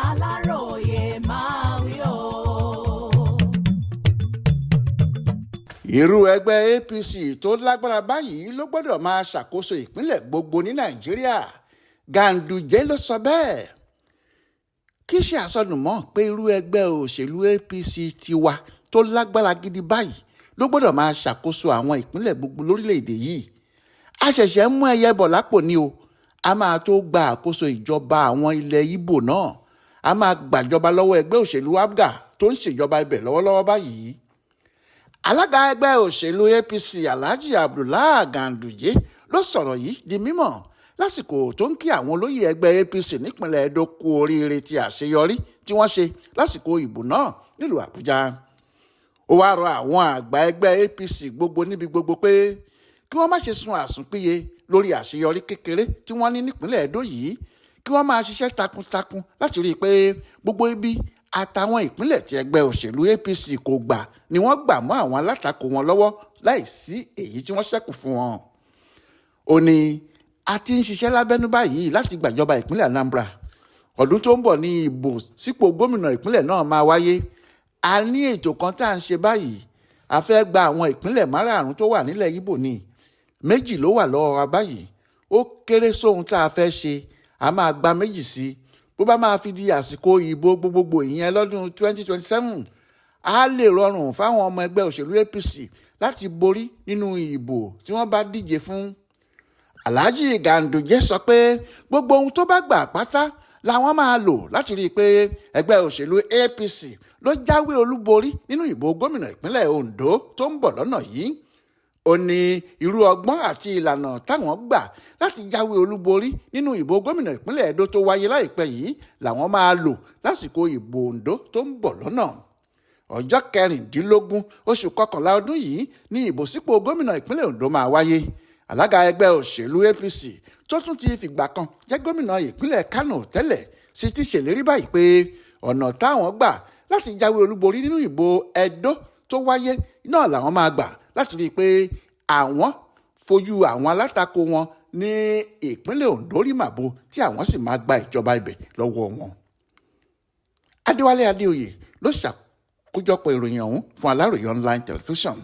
Aláròyé máa wí o. Irú ẹgbẹ́ APC tó lágbára báyìí ló gbọ́dọ̀ máa ṣàkóso ìpínlẹ̀ gbogbo ní Nàìjíríà. Ganduje ló sọ bẹ́ẹ̀. Kì í ṣe àsọdùnmọ́ pé irú ẹgbẹ́ òṣèlú APC tiwa tó lágbára gidi báyìí ló gbọ́dọ̀ máa ṣàkóso àwọn ìpínlẹ̀ gbogbo lórílẹ̀‐èdè yìí. A ṣẹ̀ṣẹ̀ mú ẹyẹ bọ̀ lápò ni o. A máa tó gba àkóso ìjọba àwọn ilẹ̀ Ìgbò náà. A máa gbàjọba lọ́wọ́ ẹgbẹ́ òṣèlú APGA tó ń ṣèjọba ibẹ̀ lọ́wọ́lọ́wọ́ báyìí. Alága ẹgbẹ́ òṣèlú APC Alhaji Abdullahi Ganduje ló sọ̀rọ̀ yìí di mímọ̀ lásìkò tó ń kí àwọn olóyè ẹgbẹ́ APC nípìnlẹ̀ Edo kú oríire ti àṣeyọrí tí wọ́n ṣe lásìkò ìbò náà nílùú Àbújá. Ó wá rọ àwọn àgbà ẹgbẹ́ APC gbogbo níbi gbogbo pé kí wọ́n má ṣe sun àsùnpìyè lórí àṣeyọrí kékeré tí wọ́n ní nípìnlẹ̀ Edo yìí, kí wọ́n máa ṣiṣẹ́ takuntakun láti rí i pé gbogbo ibi àtàwọn ìpínlẹ̀ tí ẹgbẹ́ òṣèlú APC kò gbà ni wọ́n gbà mọ́ àwọn alátakò wọn lọ́wọ́ láìsí èyí tí wọ́n ṣẹ́kù fún wọn. Ó ní a ti ń ṣiṣẹ́ lábẹ́nú báyìí láti gbàjọba ìpínlẹ̀ Anambra. Ọdún tó ń bọ̀ ní ìbò sípò gómìnà ìpínlẹ̀ náà máa wáyé. A ní ètò kan tá à ń ṣe báyìí. A fẹ́ gba àwọn ìpínlẹ̀ márààrún tó wà nílẹ̀ Ìgbò ní. 2 ló wà lọ́wọ́ wa báyìí. Ó kéré sóhun tá a fẹ́ ṣe. A máa gba 2 sí i. Bó bá máa fi di àsìkò ìbò gbogbogbò ìyẹn lọ́dún 2027, a lè rọrùn fáwọn ọmọ ẹgbẹ́ òṣèlú APC láti borí nínú ìbò tí wọ́n bá díje fún. Alhaji Ganduje sọ pé gbogbo ohun tó bá gbà pátá làwọn máa lò láti rí i pé ẹgbẹ́ òṣèlú APC ló jáwé olúborí nínú ìbò gómìnà ìpínlẹ̀ Ondo tó ń bọ̀ lọ́nà yìí. Ó ní irú ọgbọ́n àti ìlànà táwọn gbà láti jáwé olúborí nínú ìbò gómìnà ìpínlẹ̀ Edo tó wáyé láìpẹ́ yìí làwọn máa lò lásìkò ìbò Ondo tó ń bọ̀ lọ́nà. Ọjọ́ 16 oṣù kọkànlá ọdún yìí ní ìbò sípò gómìnà ìpínlẹ̀ Ondo máa wáyé. Alága ẹgbẹ́ òṣèlú APC tó tún ti fìgbà kan jẹ́ gómìnà ìpínlẹ̀ Kano tẹ́lẹ̀ sì ti ṣèlérí báyìí pé ọ̀nà táwọn gbà láti jáwé olúborí nínú ìbò Edo tó wáyé náà làwọn máa gbà láti rí i pé àwọn fojú àwọn alátakò wọn ní ìpínlẹ̀ Ondo rí màbo tí àwọn sì máa gba ìjọba ibẹ̀ lọ́wọ́ wọn. Adéwálé Adéoyè ló ṣàkójọpọ̀ ìròyìn ọ̀hún fún Aláròyé online television.